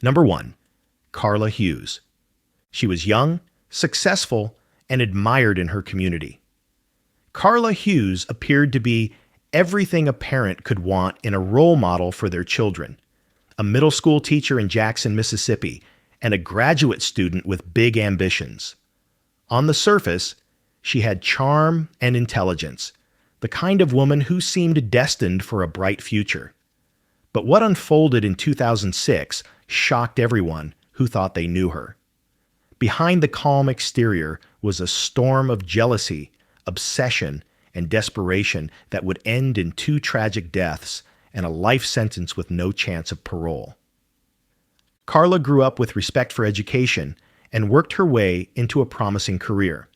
Number 1. Carla Hughes. She was young, successful, and admired in her community. Carla Hughes appeared to be everything a parent could want in a role model for their children. A middle school teacher in Jackson, Mississippi, and a graduate student with big ambitions. On the surface, she had charm and intelligence, the kind of woman who seemed destined for a bright future. But what unfolded in 2006 shocked everyone who thought they knew her. Behind the calm exterior was a storm of jealousy, obsession, and desperation that would end in 2 tragic deaths and a life sentence with no chance of parole. Carla grew up with respect for education and worked her way into a promising career.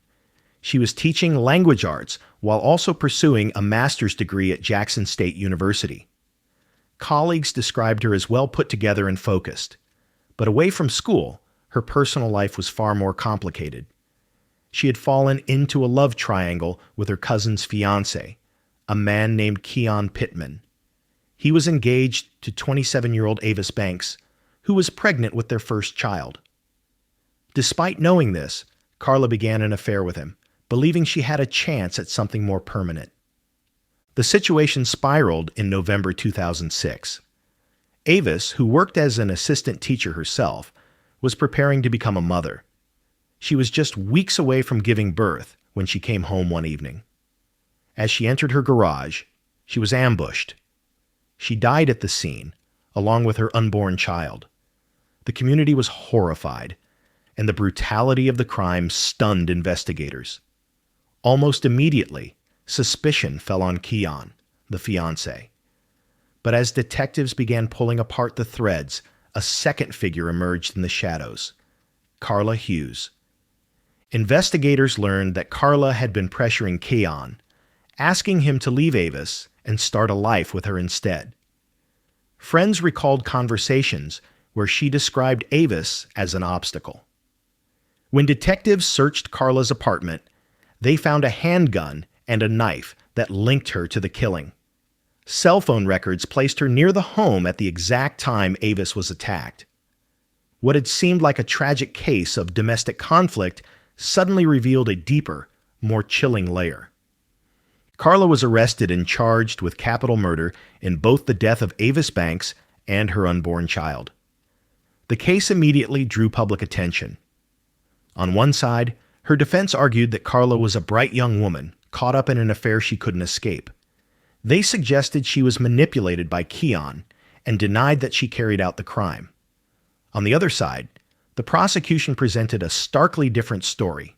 She was teaching language arts while also pursuing a master's degree at Jackson State University. Colleagues described her as well put together and focused. But away from school, her personal life was far more complicated. She had fallen into a love triangle with her cousin's fiancé, a man named Keon Pittman. He was engaged to 27-year-old Avis Banks, who was pregnant with their first child. Despite knowing this, Carla began an affair with him, believing she had a chance at something more permanent. The situation spiraled in November 2006. Avis, who worked as an assistant teacher herself, was preparing to become a mother. She was just weeks away from giving birth when she came home one evening. As she entered her garage, she was ambushed. She died at the scene, along with her unborn child. The community was horrified, and the brutality of the crime stunned investigators. Almost immediately, suspicion fell on Keon, the fiancé. But as detectives began pulling apart the threads, a second figure emerged in the shadows, Carla Hughes. Investigators learned that Carla had been pressuring Keon, asking him to leave Avis and start a life with her instead. Friends recalled conversations where she described Avis as an obstacle. When detectives searched Carla's apartment, they found a handgun and a knife that linked her to the killing. Cell phone records placed her near the home at the exact time Avis was attacked. What had seemed like a tragic case of domestic conflict suddenly revealed a deeper, more chilling layer. Carla was arrested and charged with capital murder in both the death of Avis Banks and her unborn child. The case immediately drew public attention. On one side, her defense argued that Carla was a bright young woman caught up in an affair she couldn't escape. They suggested she was manipulated by Keon and denied that she carried out the crime. On the other side, the prosecution presented a starkly different story.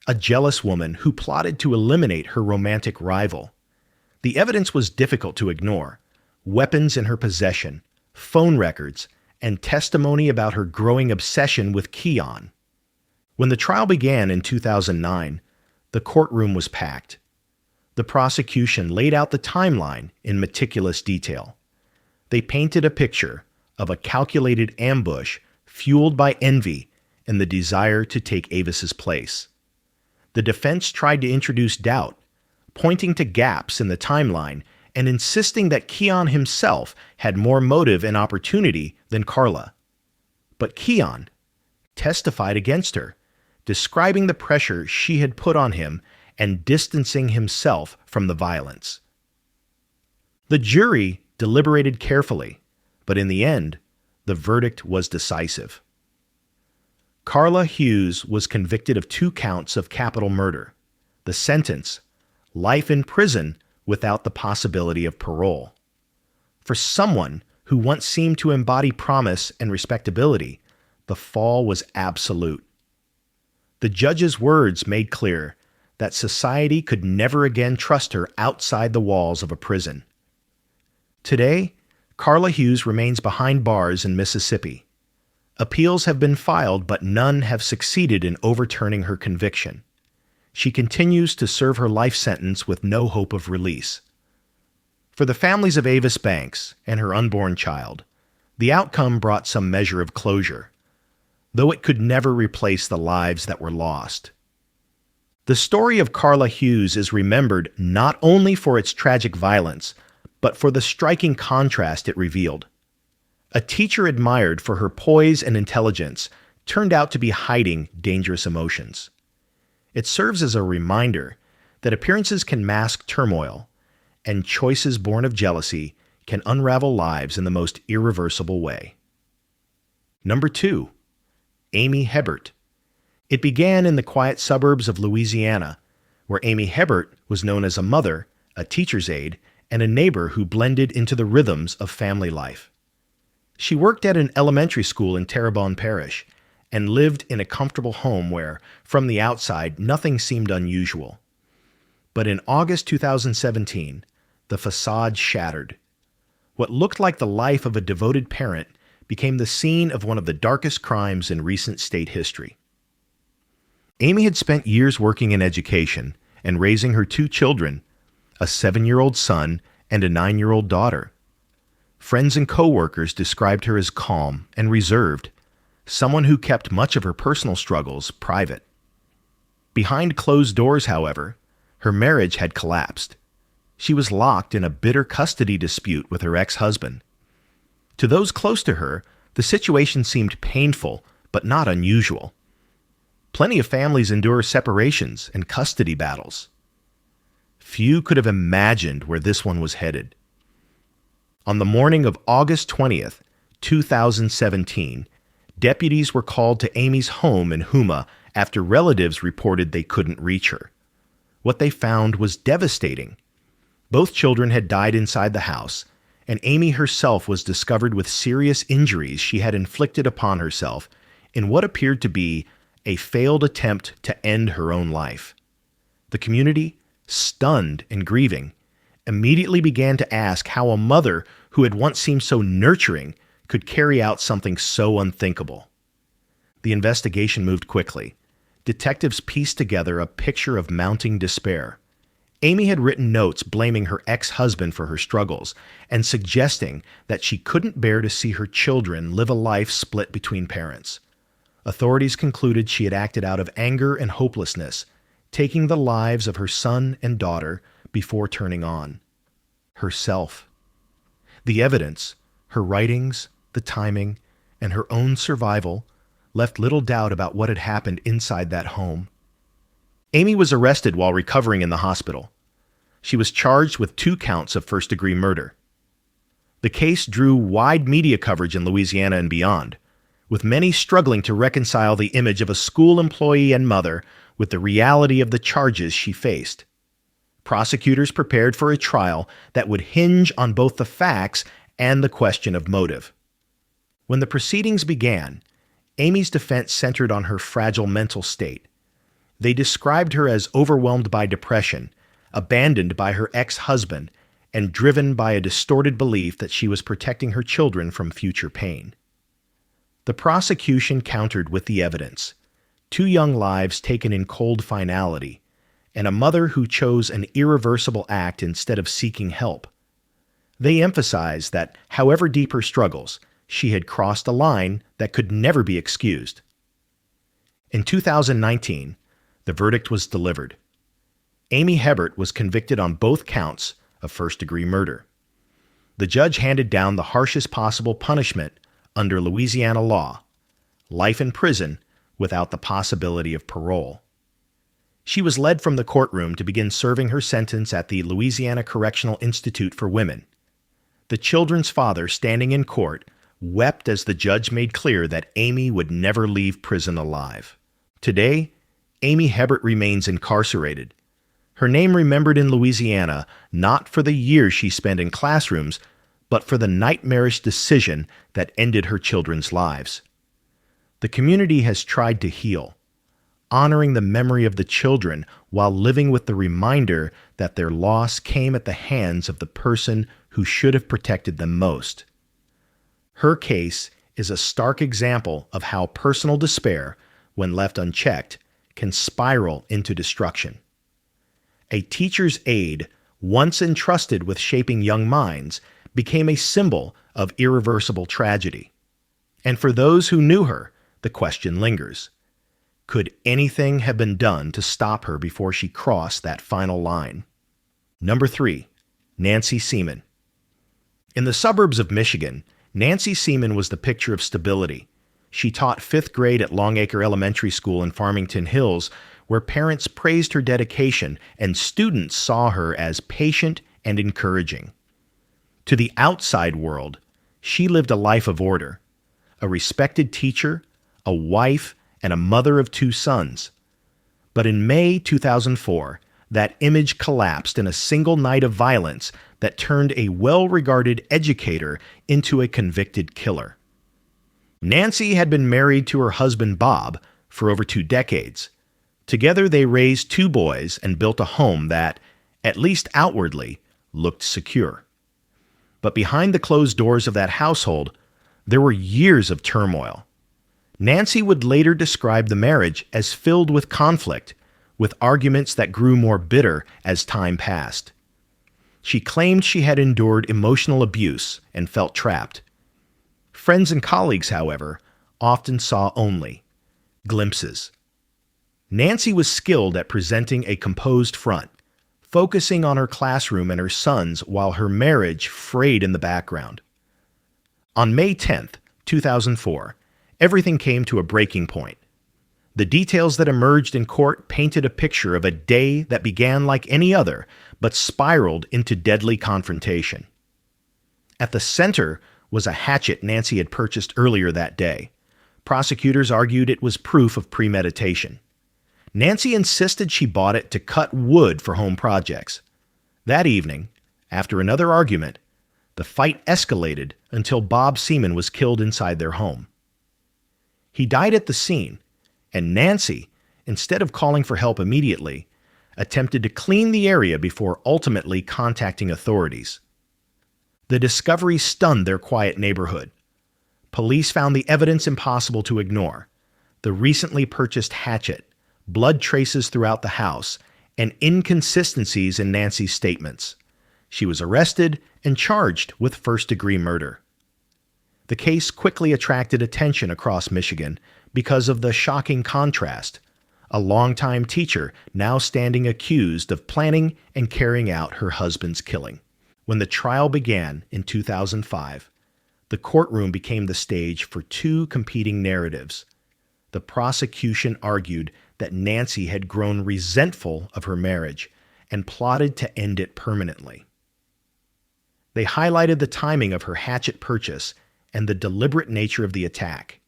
A jealous woman who plotted to eliminate her romantic rival. The evidence was difficult to ignore. Weapons in her possession, phone records, and testimony about her growing obsession with Keon. When the trial began in 2009, the courtroom was packed. The prosecution laid out the timeline in meticulous detail. They painted a picture of a calculated ambush fueled by envy and the desire to take Avis's place. The defense tried to introduce doubt, pointing to gaps in the timeline and insisting that Keon himself had more motive and opportunity than Carla. But Keon testified against her, describing the pressure she had put on him and distancing himself from the violence. The jury deliberated carefully, but in the end, the verdict was decisive. Carla Hughes was convicted of 2 counts of capital murder. The sentence, life in prison without the possibility of parole. For someone who once seemed to embody promise and respectability, the fall was absolute. The judge's words made clear that society could never again trust her outside the walls of a prison. Today, Carla Hughes remains behind bars in Mississippi. Appeals have been filed, but none have succeeded in overturning her conviction. She continues to serve her life sentence with no hope of release. For the families of Avis Banks and her unborn child, the outcome brought some measure of closure, though it could never replace the lives that were lost. The story of Carla Hughes is remembered not only for its tragic violence, but for the striking contrast it revealed. A teacher admired for her poise and intelligence turned out to be hiding dangerous emotions. It serves as a reminder that appearances can mask turmoil, and choices born of jealousy can unravel lives in the most irreversible way. Number 2. Amy Hebert. It began in the quiet suburbs of Louisiana, where Amy Hebert was known as a mother, a teacher's aide, and a neighbor who blended into the rhythms of family life. She worked at an elementary school in Terrebonne Parish and lived in a comfortable home where, from the outside, nothing seemed unusual. But in August 2017, the facade shattered. What looked like the life of a devoted parent became the scene of one of the darkest crimes in recent state history. Amy had spent years working in education and raising her 2 children, a 7-year-old son and a 9-year-old daughter. Friends and co-workers described her as calm and reserved, someone who kept much of her personal struggles private. Behind closed doors, however, her marriage had collapsed. She was locked in a bitter custody dispute with her ex-husband. To those close to her, the situation seemed painful, but not unusual. Plenty of families endure separations and custody battles. Few could have imagined where this one was headed. On the morning of August 20th, 2017, deputies were called to Amy's home in Houma after relatives reported they couldn't reach her. What they found was devastating. Both children had died inside the house, and Amy herself was discovered with serious injuries she had inflicted upon herself in what appeared to be a failed attempt to end her own life. The community, stunned and grieving, immediately began to ask how a mother who had once seemed so nurturing could carry out something so unthinkable. The investigation moved quickly. Detectives pieced together a picture of mounting despair. Amy had written notes blaming her ex-husband for her struggles and suggesting that she couldn't bear to see her children live a life split between parents. Authorities concluded she had acted out of anger and hopelessness, taking the lives of her son and daughter before turning on herself. The evidence, her writings, the timing, and her own survival left little doubt about what had happened inside that home. Amy was arrested while recovering in the hospital. She was charged with 2 counts of first-degree murder. The case drew wide media coverage in Louisiana and beyond, with many struggling to reconcile the image of a school employee and mother with the reality of the charges she faced. Prosecutors prepared for a trial that would hinge on both the facts and the question of motive. When the proceedings began, Amy's defense centered on her fragile mental state. They described her as overwhelmed by depression, abandoned by her ex-husband, and driven by a distorted belief that she was protecting her children from future pain. The prosecution countered with the evidence: 2 young lives taken in cold finality, and a mother who chose an irreversible act instead of seeking help. They emphasized that, however deep her struggles, she had crossed a line that could never be excused. In 2019, the verdict was delivered. Amy Hebert was convicted on both counts of first-degree murder. The judge handed down the harshest possible punishment under Louisiana law: life in prison without the possibility of parole. She was led from the courtroom to begin serving her sentence at the Louisiana Correctional Institute for Women. The children's father, standing in court, wept as the judge made clear that Amy would never leave prison alive. Today, Amy Hebert remains incarcerated. Her name remembered in Louisiana not for the years she spent in classrooms, but for the nightmarish decision that ended her children's lives. The community has tried to heal, honoring the memory of the children while living with the reminder that their loss came at the hands of the person who should have protected them most. Her case is a stark example of how personal despair, when left unchecked, can spiral into destruction. A teacher's aide, once entrusted with shaping young minds, became a symbol of irreversible tragedy. And for those who knew her, the question lingers: could anything have been done to stop her before she crossed that final line? Number 3. Nancy Seaman. In the suburbs of Michigan, Nancy Seaman was the picture of stability. She taught fifth grade at Longacre Elementary School in Farmington Hills, where parents praised her dedication and students saw her as patient and encouraging. To the outside world, she lived a life of order, a respected teacher, a wife, and a mother of two sons. But in May 2004, that image collapsed in a single night of violence that turned a well-regarded educator into a convicted killer. Nancy had been married to her husband Bob for over 2 decades. Together they raised 2 boys and built a home that, at least outwardly, looked secure. But behind the closed doors of that household, there were years of turmoil. Nancy would later describe the marriage as filled with conflict, with arguments that grew more bitter as time passed. She claimed she had endured emotional abuse and felt trapped. Friends and colleagues, however, often saw only glimpses. Nancy was skilled at presenting a composed front, focusing on her classroom and her sons while her marriage frayed in the background. On May 10, 2004, everything came to a breaking point. The details that emerged in court painted a picture of a day that began like any other, but spiraled into deadly confrontation. At the center was a hatchet Nancy had purchased earlier that day. Prosecutors argued it was proof of premeditation. Nancy insisted she bought it to cut wood for home projects. That evening, after another argument, the fight escalated until Bob Seaman was killed inside their home. He died at the scene, and Nancy, instead of calling for help immediately, attempted to clean the area before ultimately contacting authorities. The discovery stunned their quiet neighborhood. Police found the evidence impossible to ignore: the recently purchased hatchet, blood traces throughout the house, and inconsistencies in Nancy's statements. She was arrested and charged with first-degree murder. The case quickly attracted attention across Michigan because of the shocking contrast: a longtime teacher now standing accused of planning and carrying out her husband's killing. When the trial began in 2005, the courtroom became the stage for 2 competing narratives. The prosecution argued that Nancy had grown resentful of her marriage and plotted to end it permanently. They highlighted the timing of her hatchet purchase and the deliberate nature of the attack.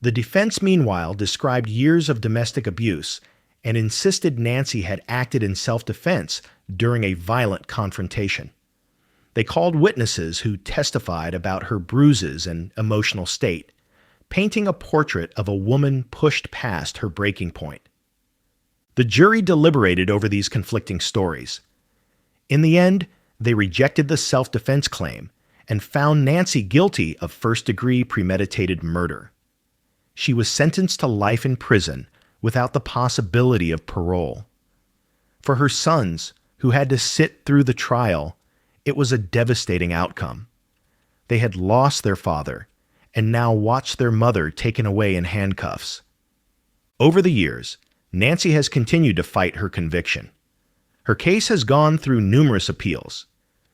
The defense, meanwhile, described years of domestic abuse and insisted Nancy had acted in self-defense during a violent confrontation. They called witnesses who testified about her bruises and emotional state, painting a portrait of a woman pushed past her breaking point. The jury deliberated over these conflicting stories. In the end, they rejected the self-defense claim and found Nancy guilty of first-degree premeditated murder. She was sentenced to life in prison without the possibility of parole. For her sons, who had to sit through the trial, it was a devastating outcome. They had lost their father and now watched their mother taken away in handcuffs. Over the years, Nancy has continued to fight her conviction. Her case has gone through numerous appeals,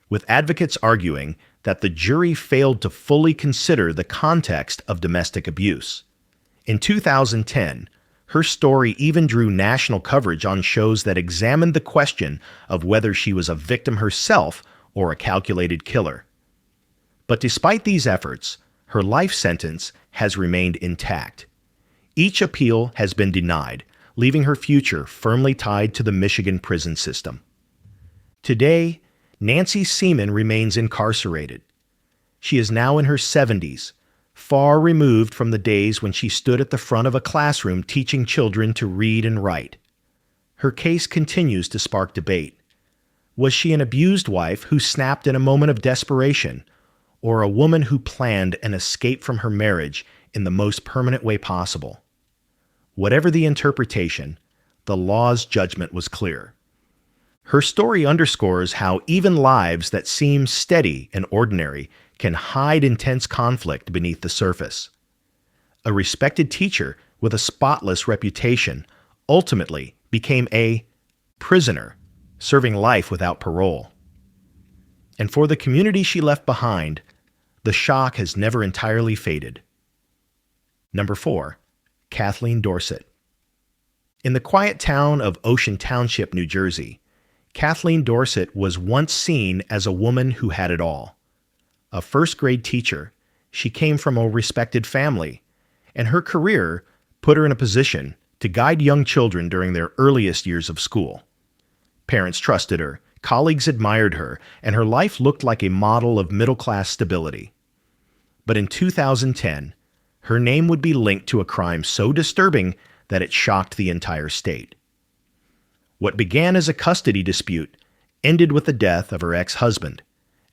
with advocates arguing that the jury failed to fully consider the context of domestic abuse. In 2010, her story even drew national coverage on shows that examined the question of whether she was a victim herself or a calculated killer. But despite these efforts, her life sentence has remained intact. Each appeal has been denied, leaving her future firmly tied to the Michigan prison system. Today, Nancy Seaman remains incarcerated. She is now in her 70s, far removed from the days when she stood at the front of a classroom teaching children to read and write. Her case continues to spark debate. Was she an abused wife who snapped in a moment of desperation, or a woman who planned an escape from her marriage in the most permanent way possible? Whatever the interpretation, the law's judgment was clear. Her story underscores how even lives that seem steady and ordinary can hide intense conflict beneath the surface. A respected teacher with a spotless reputation ultimately became a prisoner, serving life without parole. And for the community she left behind, The shock has never entirely faded. Number 4. Kathleen Dorsett. In the quiet town of Ocean Township, New Jersey, Kathleen Dorsett was once seen as a woman who had it all. A first-grade teacher, she came from a respected family, and her career put her in a position to guide young children during their earliest years of school. Parents trusted her, colleagues admired her, and her life looked like a model of middle-class stability. But in 2010, her name would be linked to a crime so disturbing that it shocked the entire state. What began as a custody dispute ended with the death of her ex-husband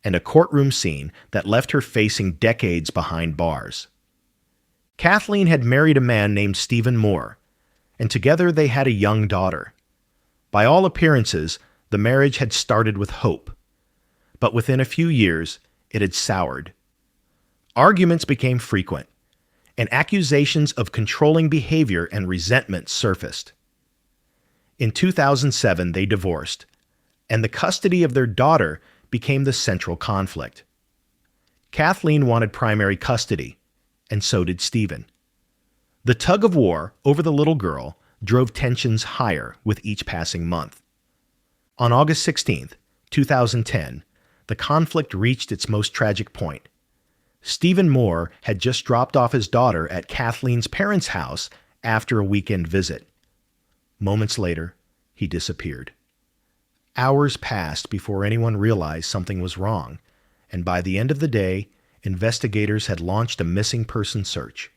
and a courtroom scene that left her facing decades behind bars. Kathleen had married a man named Seaman Moore, and together they had a young daughter. By all appearances, the marriage had started with hope, but within a few years, it had soured. Arguments became frequent, and accusations of controlling behavior and resentment surfaced. In 2007, they divorced, and the custody of their daughter became the central conflict. Kathleen wanted primary custody, and so did Stephen. The tug of war over the little girl drove tensions higher with each passing month. On August 16, 2010, the conflict reached its most tragic point. Stephen Moore had just dropped off his daughter at Kathleen's parents' house after a weekend visit. Moments later, he disappeared. Hours passed before anyone realized something was wrong, and by the end of the day, investigators had launched a missing person search.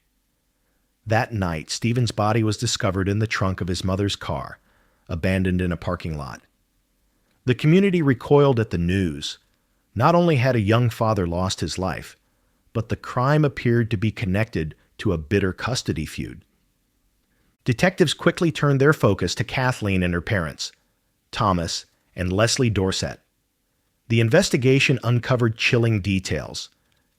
That night, Stephen's body was discovered in the trunk of his mother's car, abandoned in a parking lot. The community recoiled at the news. Not only had a young father lost his life, but the crime appeared to be connected to a bitter custody feud. Detectives quickly turned their focus to Kathleen and her parents, Thomas and Leslie Dorsett. The investigation uncovered chilling details.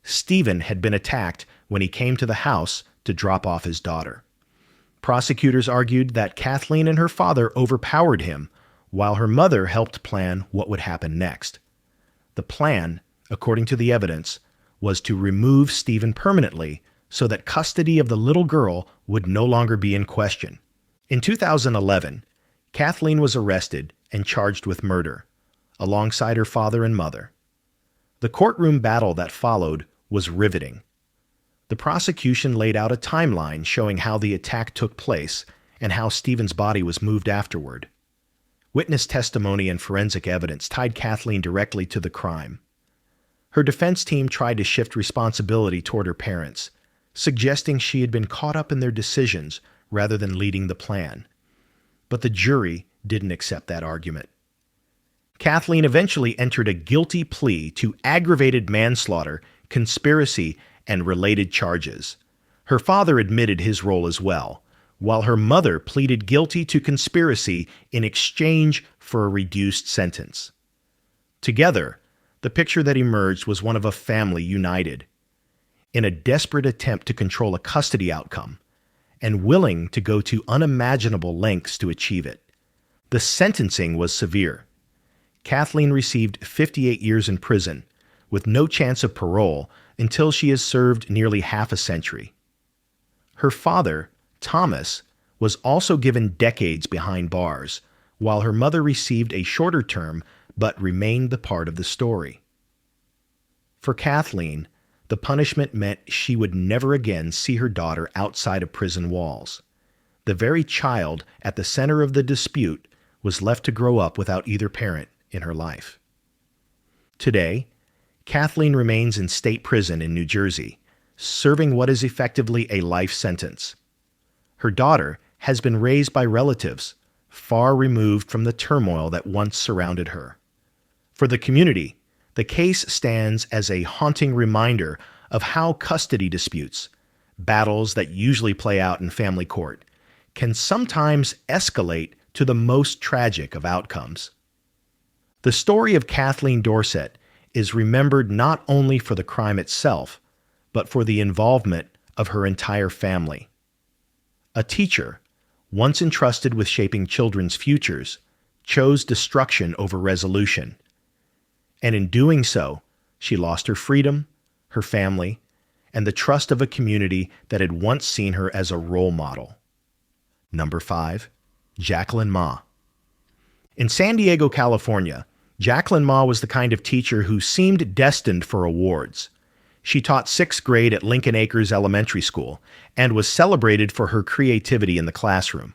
Stephen had been attacked when he came to the house to drop off his daughter. Prosecutors argued that Kathleen and her father overpowered him, while her mother helped plan what would happen next. The plan, according to the evidence, was to remove Stephen permanently so that custody of the little girl would no longer be in question. In 2011, Kathleen was arrested and charged with murder, alongside her father and mother. The courtroom battle that followed was riveting. The prosecution laid out a timeline showing how the attack took place and how Stephen's body was moved afterward. Witness testimony and forensic evidence tied Kathleen directly to the crime. Her defense team tried to shift responsibility toward her parents, suggesting she had been caught up in their decisions rather than leading the plan. But the jury didn't accept that argument. Kathleen eventually entered a guilty plea to aggravated manslaughter, conspiracy, and related charges. Her father admitted his role as well, while her mother pleaded guilty to conspiracy in exchange for a reduced sentence. Together, the picture that emerged was one of a family united, in a desperate attempt to control a custody outcome, and willing to go to unimaginable lengths to achieve it. The sentencing was severe. Kathleen received 58 years in prison, with no chance of parole until she has served nearly half a century. Her father, Thomas, was also given decades behind bars, while her mother received a shorter term but remained the part of the story. For Kathleen, the punishment meant she would never again see her daughter outside of prison walls. The very child at the center of the dispute was left to grow up without either parent in her life. Today, Kathleen remains in state prison in New Jersey, serving what is effectively a life sentence. Her daughter has been raised by relatives far removed from the turmoil that once surrounded her. For the community, the case stands as a haunting reminder of how custody disputes, battles that usually play out in family court, can sometimes escalate to the most tragic of outcomes. The story of Kathleen Dorsett is remembered not only for the crime itself, but for the involvement of her entire family. A teacher, once entrusted with shaping children's futures, chose destruction over resolution. And in doing so, she lost her freedom, her family, and the trust of a community that had once seen her as a role model. Number 5. Jacqueline Ma. In San Diego, California, Jacqueline Ma was the kind of teacher who seemed destined for awards. She taught 6th grade at Lincoln Acres Elementary School and was celebrated for her creativity in the classroom.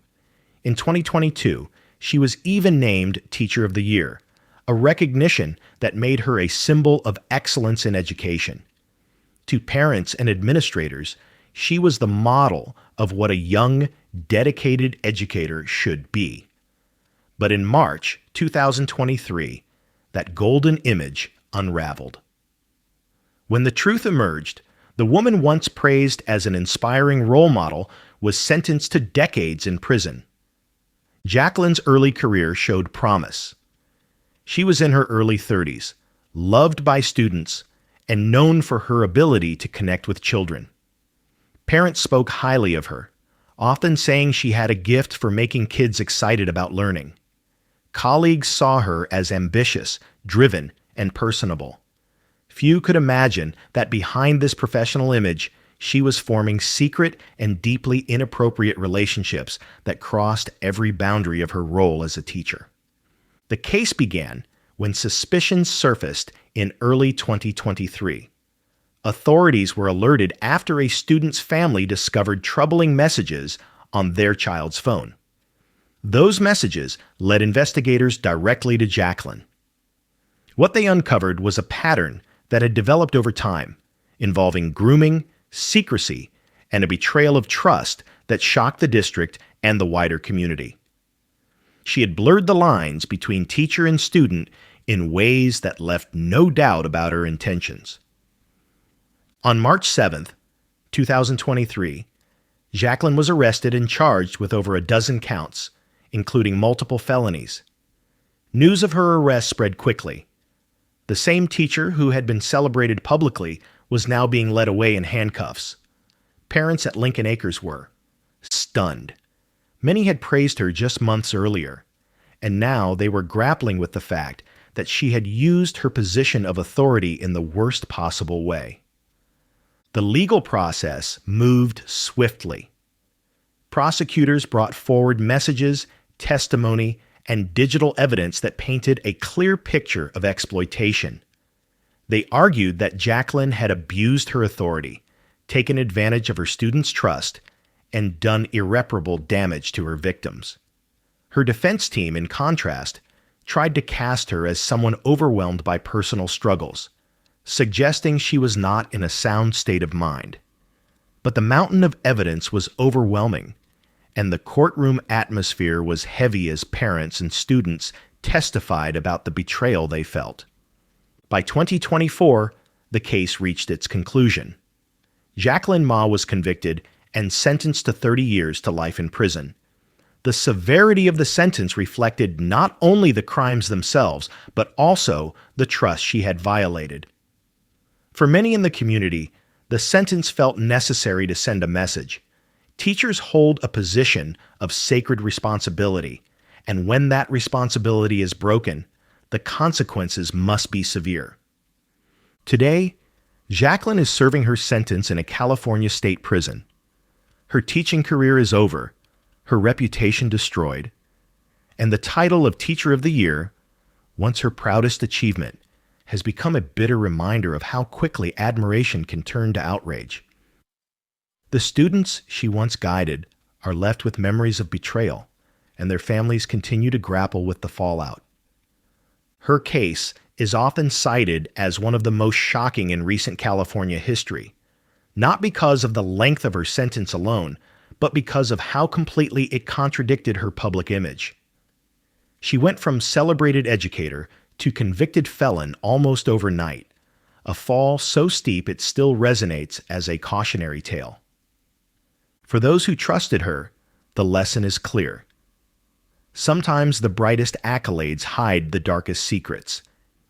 In 2022, she was even named Teacher of the Year, a recognition that made her a symbol of excellence in education. To parents and administrators, she was the model of what a young, dedicated educator should be. But in March 2023, that golden image unraveled. When the truth emerged, the woman once praised as an inspiring role model was sentenced to decades in prison. Jacqueline's early career showed promise. She was in her early 30s, loved by students, and known for her ability to connect with children. Parents spoke highly of her, often saying she had a gift for making kids excited about learning. Colleagues saw her as ambitious, driven, and personable. Few could imagine that behind this professional image, she was forming secret and deeply inappropriate relationships that crossed every boundary of her role as a teacher. The case began when suspicions surfaced in early 2023. Authorities were alerted after a student's family discovered troubling messages on their child's phone. Those messages led investigators directly to Jacqueline. What they uncovered was a pattern that had developed over time, involving grooming, secrecy, and a betrayal of trust that shocked the district and the wider community. She had blurred the lines between teacher and student in ways that left no doubt about her intentions. On March 7, 2023, Jacqueline was arrested and charged with over a dozen counts, including multiple felonies. News of her arrest spread quickly. The same teacher who had been celebrated publicly was now being led away in handcuffs. Parents at Lincoln Acres were stunned. Many had praised her just months earlier, and now they were grappling with the fact that she had used her position of authority in the worst possible way. The legal process moved swiftly. Prosecutors brought forward messages, testimony, and digital evidence that painted a clear picture of exploitation. They argued that Jacqueline had abused her authority, taken advantage of her students' trust, and done irreparable damage to her victims. Her defense team, in contrast, tried to cast her as someone overwhelmed by personal struggles, suggesting she was not in a sound state of mind. But the mountain of evidence was overwhelming, and the courtroom atmosphere was heavy as parents and students testified about the betrayal they felt. By 2024, the case reached its conclusion. Jacqueline Ma was convicted and sentenced to 30 years to life in prison. The severity of the sentence reflected not only the crimes themselves, but also the trust she had violated. For many in the community, the sentence felt necessary to send a message. Teachers hold a position of sacred responsibility, and when that responsibility is broken, the consequences must be severe. Today, Jacqueline is serving her sentence in a California state prison. Her teaching career is over, her reputation destroyed, and the title of Teacher of the Year, once her proudest achievement, has become a bitter reminder of how quickly admiration can turn to outrage. The students she once guided are left with memories of betrayal, and their families continue to grapple with the fallout. Her case is often cited as one of the most shocking in recent California history, not because of the length of her sentence alone, but because of how completely it contradicted her public image. She went from celebrated educator to convicted felon almost overnight, a fall so steep it still resonates as a cautionary tale. For those who trusted her, the lesson is clear. Sometimes the brightest accolades hide the darkest secrets,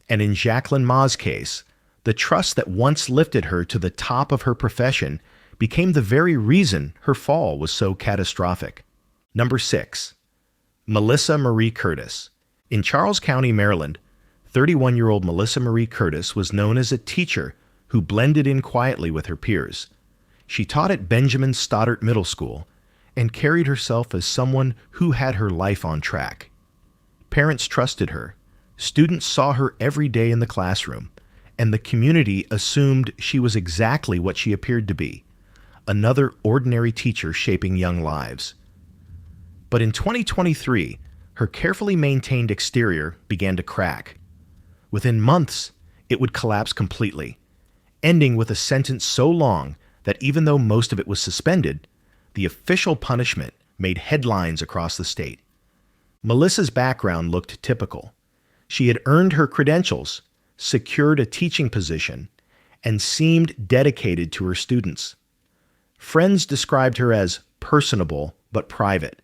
and in Jacqueline Ma's case, the trust that once lifted her to the top of her profession became the very reason her fall was so catastrophic. Number 6. Melissa Marie Curtis. In Charles County, Maryland, 31-year-old Melissa Marie Curtis was known as a teacher who blended in quietly with her peers. She taught at Benjamin Stoddart Middle School and carried herself as someone who had her life on track. Parents trusted her, students saw her every day in the classroom, and the community assumed she was exactly what she appeared to be, another ordinary teacher shaping young lives. But in 2023, her carefully maintained exterior began to crack. Within months, it would collapse completely, ending with a sentence so long that even though most of it was suspended, the official punishment made headlines across the state. Melissa's background looked typical. She had earned her credentials, secured a teaching position, and seemed dedicated to her students. Friends described her as personable but private,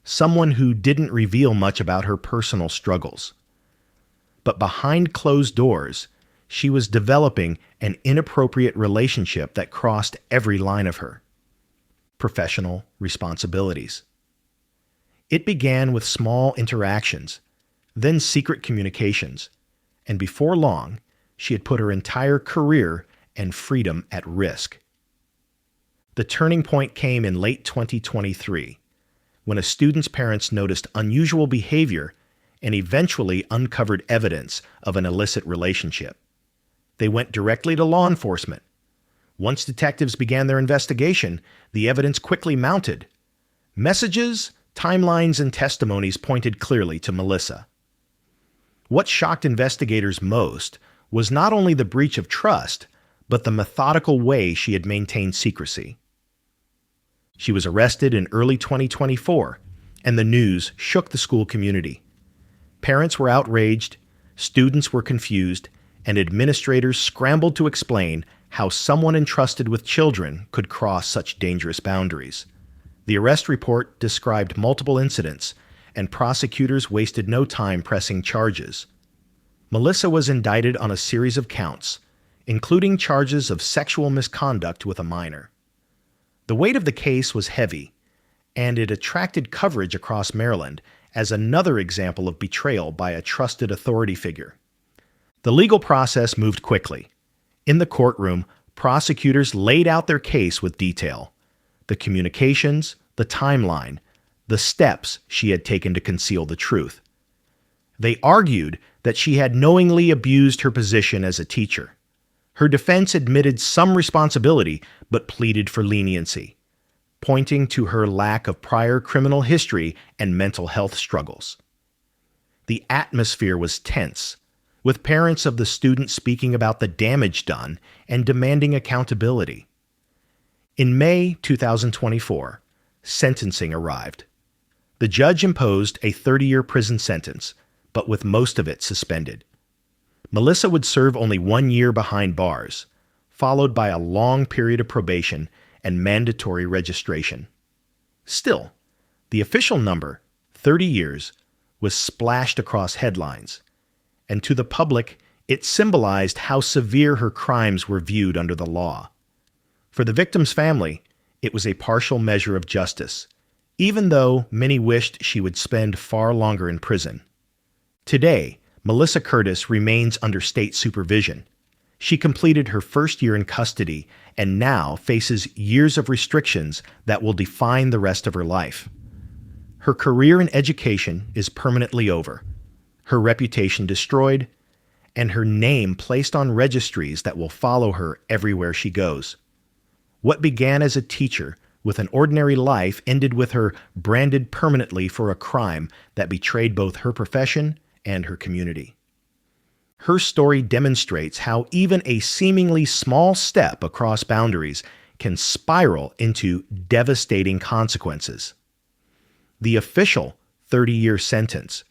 someone who didn't reveal much about her personal struggles. But behind closed doors, she was developing an inappropriate relationship that crossed every line of her. Professional responsibilities. It began with small interactions, then secret communications, and before long, she had put her entire career and freedom at risk. The turning point came in late 2023, when a student's parents noticed unusual behavior and eventually uncovered evidence of an illicit relationship. They went directly to law enforcement. Once detectives began their investigation, the evidence quickly mounted. Messages, timelines, and testimonies pointed clearly to Melissa. What shocked investigators most was not only the breach of trust, but the methodical way she had maintained secrecy. She was arrested in early 2024, and the news shook the school community. Parents were outraged, students were confused, and administrators scrambled to explain how someone entrusted with children could cross such dangerous boundaries. The arrest report described multiple incidents, and prosecutors wasted no time pressing charges. Melissa was indicted on a series of counts, including charges of sexual misconduct with a minor. The weight of the case was heavy, and it attracted coverage across Maryland as another example of betrayal by a trusted authority figure. The legal process moved quickly. In the courtroom, prosecutors laid out their case with detail: the communications, the timeline, the steps she had taken to conceal the truth. They argued that she had knowingly abused her position as a teacher. Her defense admitted some responsibility but pleaded for leniency, pointing to her lack of prior criminal history and mental health struggles. The atmosphere was tense, with parents of the students speaking about the damage done and demanding accountability. In May 2024, sentencing arrived. The judge imposed a 30-year prison sentence, but with most of it suspended. Melissa would serve only 1 year behind bars, followed by a long period of probation and mandatory registration. Still, the official number, 30 years, was splashed across headlines, and to the public, it symbolized how severe her crimes were viewed under the law. For the victim's family, it was a partial measure of justice, even though many wished she would spend far longer in prison. Today, Melissa Curtis remains under state supervision. She completed her first year in custody and now faces years of restrictions that will define the rest of her life. Her career in education is permanently over, her reputation destroyed, and her name placed on registries that will follow her everywhere she goes. What began as a teacher with an ordinary life ended with her branded permanently for a crime that betrayed both her profession and her community. Her story demonstrates how even a seemingly small step across boundaries can spiral into devastating consequences. The official 30-year sentence,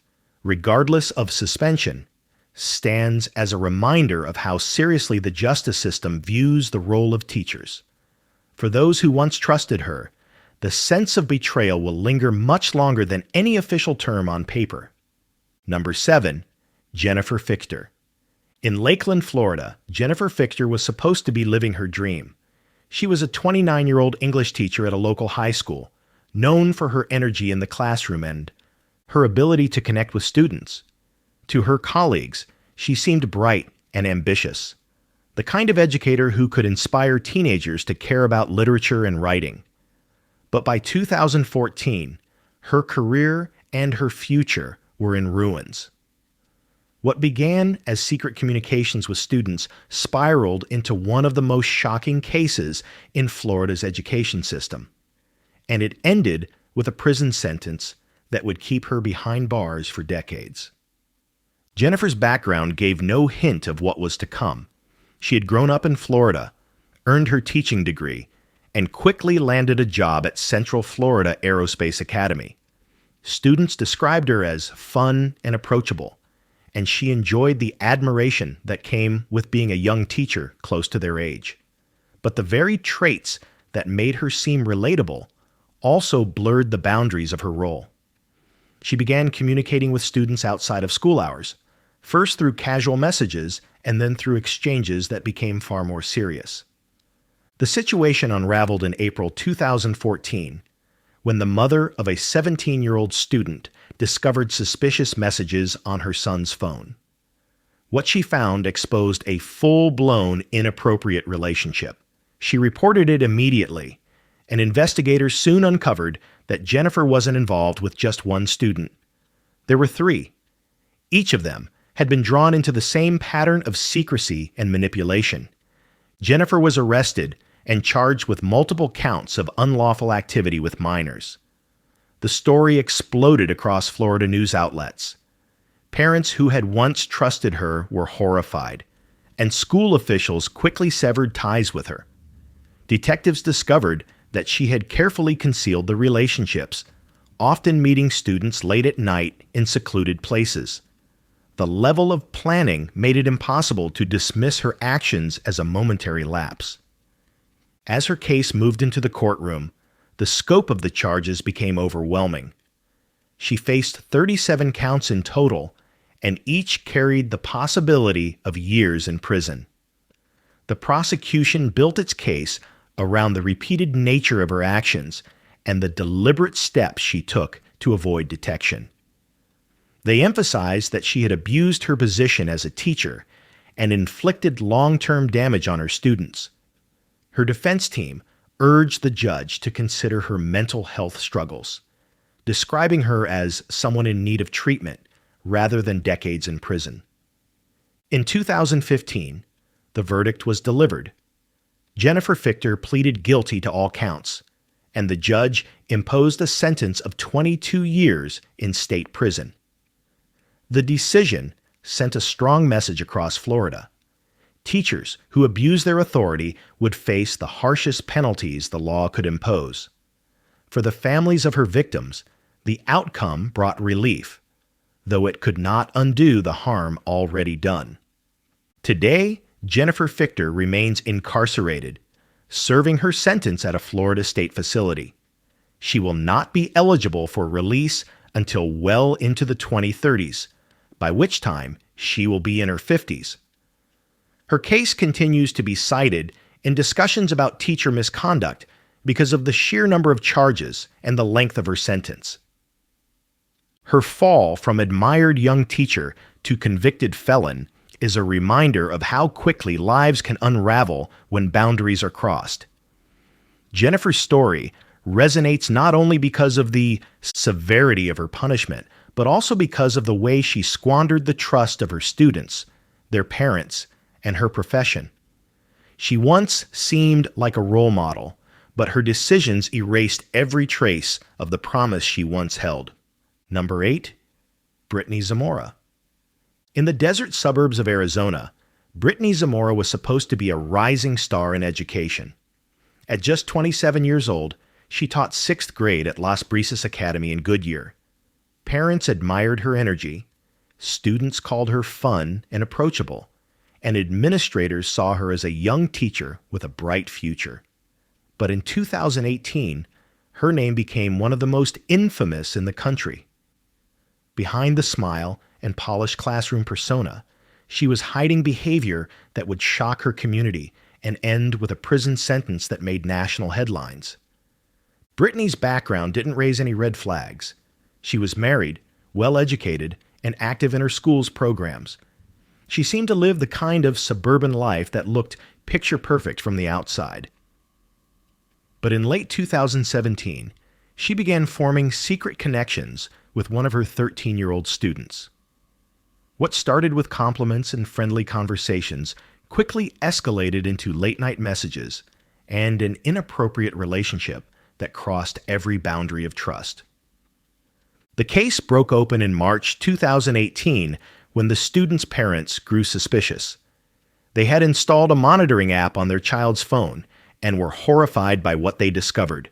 regardless of suspension, stands as a reminder of how seriously the justice system views the role of teachers. For those who once trusted her, the sense of betrayal will linger much longer than any official term on paper. Number 7, Jennifer Fichter. In Lakeland, Florida, Jennifer Fichter was supposed to be living her dream. She was a 29-year-old English teacher at a local high school, known for her energy in the classroom and her ability to connect with students. To her colleagues, she seemed bright and ambitious. the kind of educator who could inspire teenagers to care about literature and writing. But by 2014, her career and her future were in ruins. What began as secret communications with students spiraled into one of the most shocking cases in Florida's education system. And it ended with a prison sentence that would keep her behind bars for decades. Jennifer's background gave no hint of what was to come. She had grown up in Florida, earned her teaching degree, and quickly landed a job at Central Florida Aerospace Academy. Students described her as fun and approachable, and she enjoyed the admiration that came with being a young teacher close to their age. But the very traits that made her seem relatable also blurred the boundaries of her role. She began communicating with students outside of school hours, first through casual messages and then through exchanges that became far more serious. The situation unraveled in April 2014 when the mother of a 17-year-old student discovered suspicious messages on her son's phone. What she found exposed a full-blown inappropriate relationship. She reported it immediately, and investigators soon uncovered that Jennifer wasn't involved with just one student. There were three. Each of them had been drawn into the same pattern of secrecy and manipulation. Jennifer was arrested and charged with multiple counts of unlawful activity with minors. The story exploded across Florida news outlets. Parents who had once trusted her were horrified, and school officials quickly severed ties with her. Detectives discovered that she had carefully concealed the relationships, often meeting students late at night in secluded places. The level of planning made it impossible to dismiss her actions as a momentary lapse. As her case moved into the courtroom, the scope of the charges became overwhelming. She faced 37 counts in total, and each carried the possibility of years in prison. The prosecution built its case around the repeated nature of her actions and the deliberate steps she took to avoid detection. They emphasized that she had abused her position as a teacher and inflicted long-term damage on her students. Her defense team urged the judge to consider her mental health struggles, describing her as someone in need of treatment rather than decades in prison. In 2015, the verdict was delivered. Jennifer Fichter pleaded guilty to all counts, and the judge imposed a sentence of 22 years in state prison. The decision sent a strong message across Florida. Teachers who abused their authority would face the harshest penalties the law could impose. For the families of her victims, the outcome brought relief, though it could not undo the harm already done. Today, Jennifer Fichter remains incarcerated, serving her sentence at a Florida state facility. She will not be eligible for release until well into the 2030s, by which time she will be in her 50s. Her case continues to be cited in discussions about teacher misconduct because of the sheer number of charges and the length of her sentence. Her fall from admired young teacher to convicted felon is a reminder of how quickly lives can unravel when boundaries are crossed. Jennifer's story resonates not only because of the severity of her punishment, but also because of the way she squandered the trust of her students, their parents, and her profession. She once seemed like a role model, but her decisions erased every trace of the promise she once held. Number 8, Brittany Zamora. In the desert suburbs of Arizona, Brittany Zamora was supposed to be a rising star in education. At just 27 years old, she taught 6th grade at Las Brisas Academy in Goodyear. Parents admired her energy, students called her fun and approachable, and administrators saw her as a young teacher with a bright future. But in 2018, her name became one of the most infamous in the country. Behind the smile and polished classroom persona, she was hiding behavior that would shock her community and end with a prison sentence that made national headlines. Brittany's background didn't raise any red flags. She was married, well-educated, and active in her school's programs. She seemed to live the kind of suburban life that looked picture perfect from the outside. But in late 2017, she began forming secret connections with one of her 13-year-old students. What started with compliments and friendly conversations quickly escalated into late-night messages and an inappropriate relationship that crossed every boundary of trust. The case broke open in March 2018 when the student's parents grew suspicious. They had installed a monitoring app on their child's phone and were horrified by what they discovered: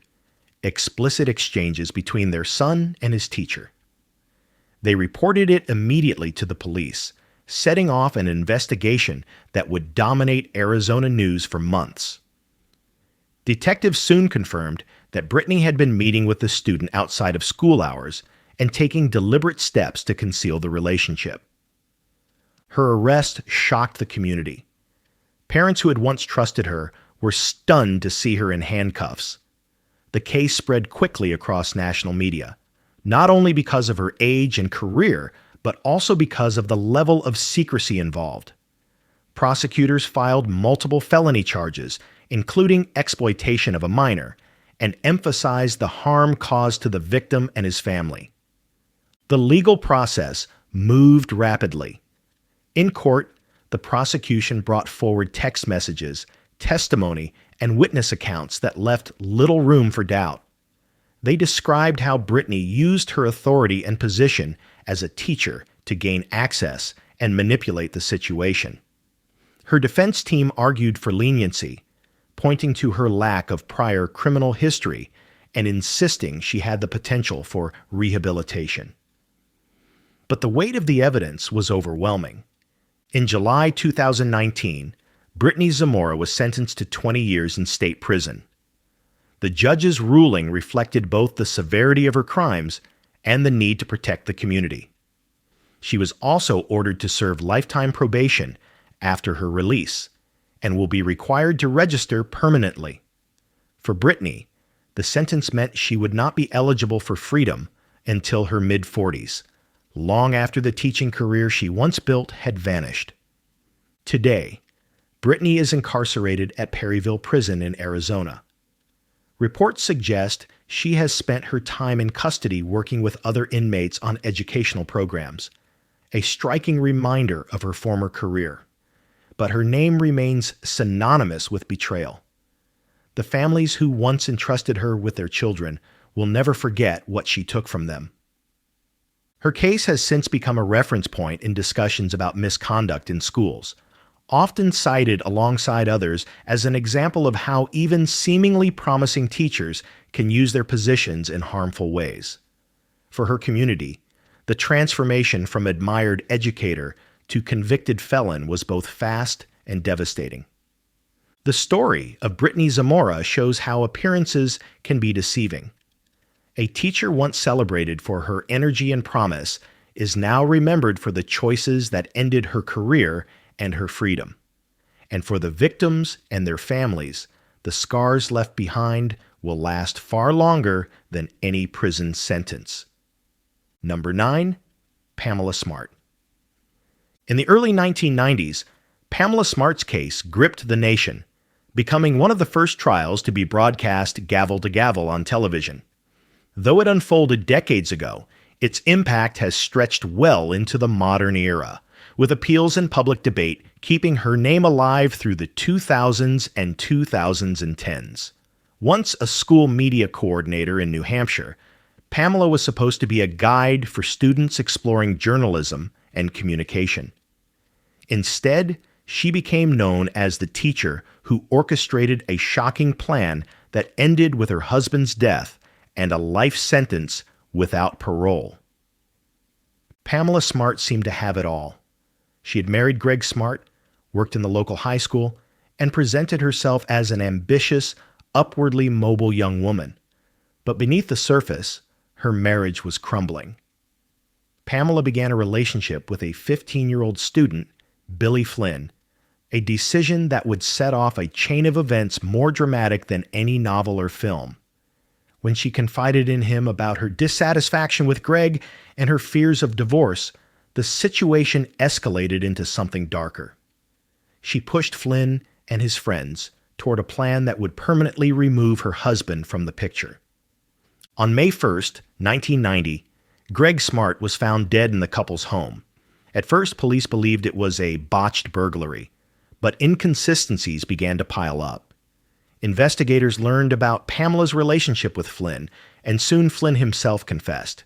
explicit exchanges between their son and his teacher. They reported it immediately to the police, setting off an investigation that would dominate Arizona news for months. Detectives soon confirmed that Brittany had been meeting with the student outside of school hours and taking deliberate steps to conceal the relationship. Her arrest shocked the community. Parents who had once trusted her were stunned to see her in handcuffs. The case spread quickly across national media, not only because of her age and career, but also because of the level of secrecy involved. Prosecutors filed multiple felony charges, including exploitation of a minor, and emphasized the harm caused to the victim and his family. The legal process moved rapidly. In court, the prosecution brought forward text messages, testimony, and witness accounts that left little room for doubt. They described how Brittany used her authority and position as a teacher to gain access and manipulate the situation. Her defense team argued for leniency, pointing to her lack of prior criminal history and insisting she had the potential for rehabilitation. But the weight of the evidence was overwhelming. In July 2019, Brittany Zamora was sentenced to 20 years in state prison. The judge's ruling reflected both the severity of her crimes and the need to protect the community. She was also ordered to serve lifetime probation after her release and will be required to register permanently. For Brittany, the sentence meant she would not be eligible for freedom until her mid-40s, long after the teaching career she once built had vanished. Today, Brittany is incarcerated at Perryville Prison in Arizona. Reports suggest she has spent her time in custody working with other inmates on educational programs, a striking reminder of her former career. But her name remains synonymous with betrayal. The families who once entrusted her with their children will never forget what she took from them. Her case has since become a reference point in discussions about misconduct in schools, often cited alongside others as an example of how even seemingly promising teachers can use their positions in harmful ways. For her community, the transformation from admired educator to convicted felon was both fast and devastating. The story of Brittany Zamora shows how appearances can be deceiving. A teacher once celebrated for her energy and promise is now remembered for the choices that ended her career and her freedom. And for the victims and their families, the scars left behind will last far longer than any prison sentence. Number 9, Pamela Smart. In the early 1990s, Pamela Smart's case gripped the nation, becoming one of the first trials to be broadcast gavel to gavel on television. Though it unfolded decades ago, its impact has stretched well into the modern era, with appeals and public debate keeping her name alive through the 2000s and 2010s. Once a school media coordinator in New Hampshire, Pamela was supposed to be a guide for students exploring journalism and communication. Instead, she became known as the teacher who orchestrated a shocking plan that ended with her husband's death and a life sentence without parole. Pamela Smart seemed to have it all. She had married Greg Smart, worked in the local high school, and presented herself as an ambitious, upwardly mobile young woman. But beneath the surface, her marriage was crumbling. Pamela began a relationship with a 15-year-old student, Billy Flynn, a decision that would set off a chain of events more dramatic than any novel or film. When she confided in him about her dissatisfaction with Greg and her fears of divorce, the situation escalated into something darker. She pushed Flynn and his friends toward a plan that would permanently remove her husband from the picture. On May 1st, 1990, Greg Smart was found dead in the couple's home. At first, police believed it was a botched burglary, but inconsistencies began to pile up. Investigators learned about Pamela's relationship with Flynn, and soon Flynn himself confessed.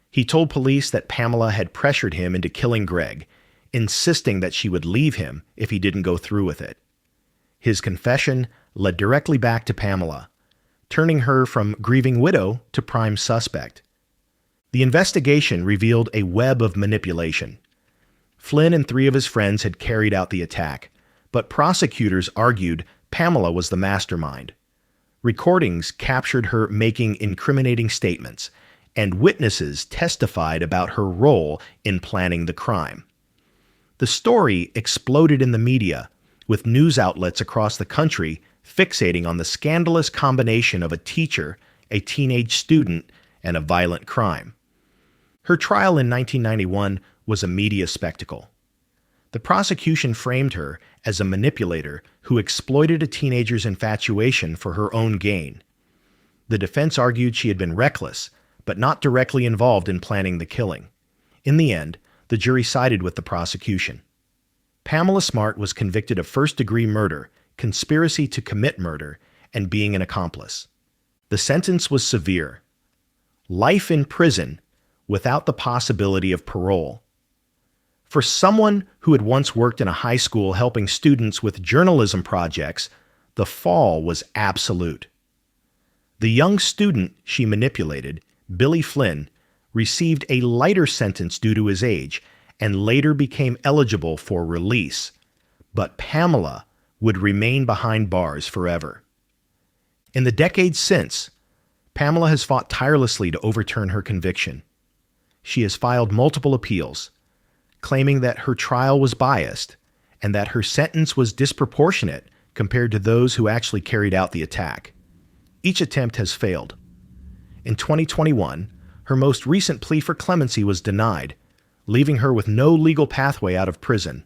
He told police that Pamela had pressured him into killing Greg, insisting that she would leave him if he didn't go through with it. His confession led directly back to Pamela, turning her from grieving widow to prime suspect. The investigation revealed a web of manipulation. Flynn and 3 of his friends had carried out the attack, but prosecutors argued Pamela was the mastermind. Recordings captured her making incriminating statements, and witnesses testified about her role in planning the crime. The story exploded in the media, with news outlets across the country fixating on the scandalous combination of a teacher, a teenage student, and a violent crime. Her trial in 1991 was a media spectacle. The prosecution framed her as a manipulator who exploited a teenager's infatuation for her own gain. The defense argued she had been reckless, but not directly involved in planning the killing. In the end, the jury sided with the prosecution. Pamela Smart was convicted of first-degree murder, conspiracy to commit murder, and being an accomplice. The sentence was severe: life in prison without the possibility of parole. For someone who had once worked in a high school helping students with journalism projects, the fall was absolute. The young student she manipulated, Billy Flynn, received a lighter sentence due to his age and later became eligible for release, but Pamela would remain behind bars forever. In the decades since, Pamela has fought tirelessly to overturn her conviction. She has filed multiple appeals, claiming that her trial was biased and that her sentence was disproportionate compared to those who actually carried out the attack. Each attempt has failed. In 2021, her most recent plea for clemency was denied, leaving her with no legal pathway out of prison.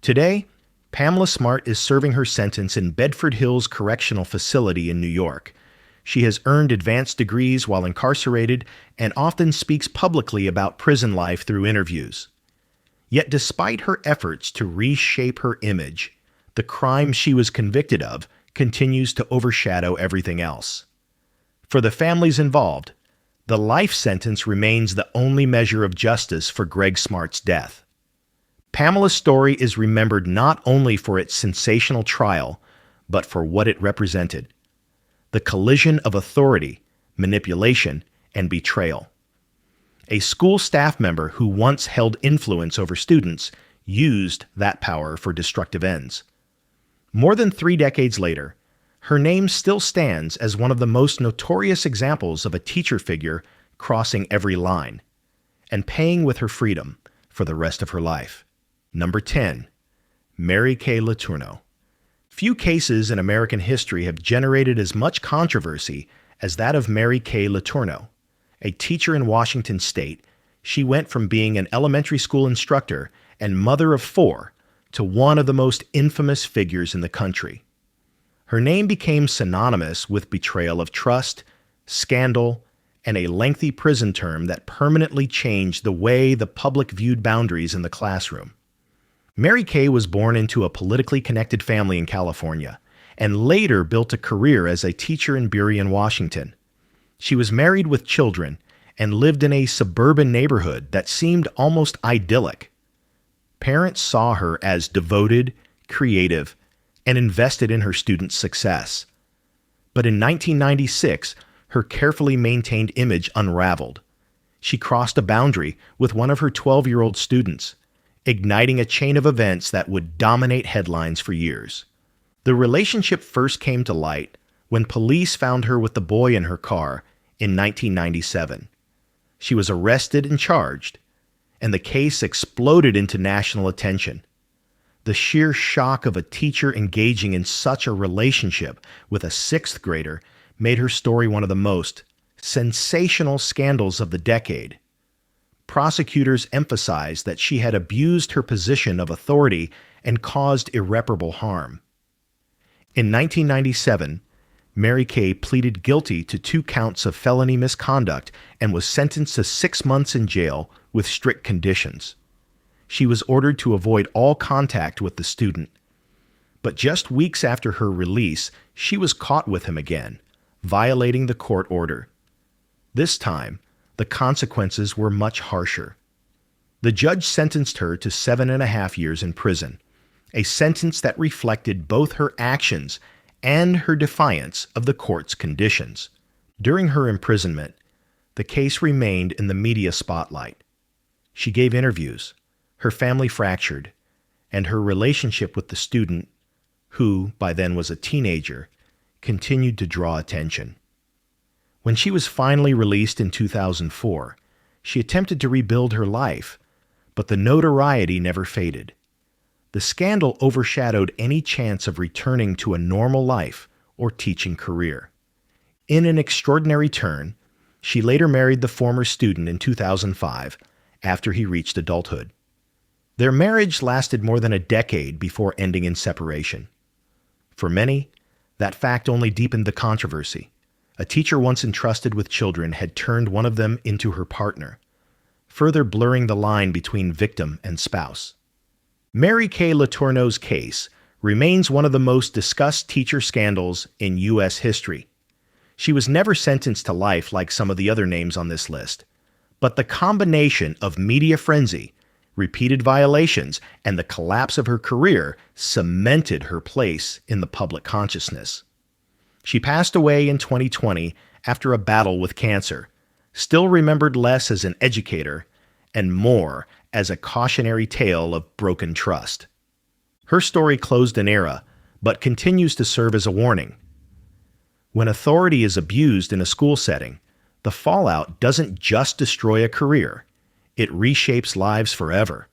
Today, Pamela Smart is serving her sentence in Bedford Hills Correctional Facility in New York. She has earned advanced degrees while incarcerated and often speaks publicly about prison life through interviews. Yet despite her efforts to reshape her image, the crime she was convicted of continues to overshadow everything else. For the families involved, the life sentence remains the only measure of justice for Greg Smart's death. Pamela's story is remembered not only for its sensational trial, but for what it represented: the collision of authority, manipulation, and betrayal. A school staff member who once held influence over students used that power for destructive ends. More than 3 decades later, her name still stands as one of the most notorious examples of a teacher figure crossing every line and paying with her freedom for the rest of her life. Number 10. Mary Kay Letourneau. Few cases in American history have generated as much controversy as that of Mary Kay Letourneau. A teacher in Washington state, she went from being an elementary school instructor and mother of 4 to one of the most infamous figures in the country. Her name became synonymous with betrayal of trust, scandal, and a lengthy prison term that permanently changed the way the public viewed boundaries in the classroom. Mary Kay was born into a politically connected family in California and later built a career as a teacher in Burien, Washington. She was married with children and lived in a suburban neighborhood that seemed almost idyllic. Parents saw her as devoted, creative, and invested in her students' success. But in 1996, her carefully maintained image unraveled. She crossed a boundary with one of her 12-year-old students, igniting a chain of events that would dominate headlines for years. The relationship first came to light when police found her with the boy in her car in 1997. She was arrested and charged, and the case exploded into national attention. The sheer shock of a teacher engaging in such a relationship with a 6th grader made her story one of the most sensational scandals of the decade. prosecutors emphasized that she had abused her position of authority and caused irreparable harm. In 1997, Mary Kay pleaded guilty to 2 counts of felony misconduct and was sentenced to 6 months in jail with strict conditions. She was ordered to avoid all contact with the student. But just weeks after her release, she was caught with him again, violating the court order. This time, the consequences were much harsher. The judge sentenced her to 7.5 years in prison, a sentence that reflected both her actions and her defiance of the court's conditions. During her imprisonment, the case remained in the media spotlight. She gave interviews, her family fractured, and her relationship with the student, who by then was a teenager, continued to draw attention. When she was finally released in 2004, she attempted to rebuild her life, but the notoriety never faded. The scandal overshadowed any chance of returning to a normal life or teaching career. In an extraordinary turn, she later married the former student in 2005 after he reached adulthood. Their marriage lasted more than a decade before ending in separation. For many, that fact only deepened the controversy. A teacher once entrusted with children had turned one of them into her partner, further blurring the line between victim and spouse. Mary Kay Letourneau's case remains one of the most discussed teacher scandals in U.S. history. She was never sentenced to life like some of the other names on this list, but the combination of media frenzy, repeated violations, and the collapse of her career cemented her place in the public consciousness. She passed away in 2020 after a battle with cancer, still remembered less as an educator and more as a cautionary tale of broken trust. Her story closed an era, but continues to serve as a warning. When authority is abused in a school setting, the fallout doesn't just destroy a career, it reshapes lives forever.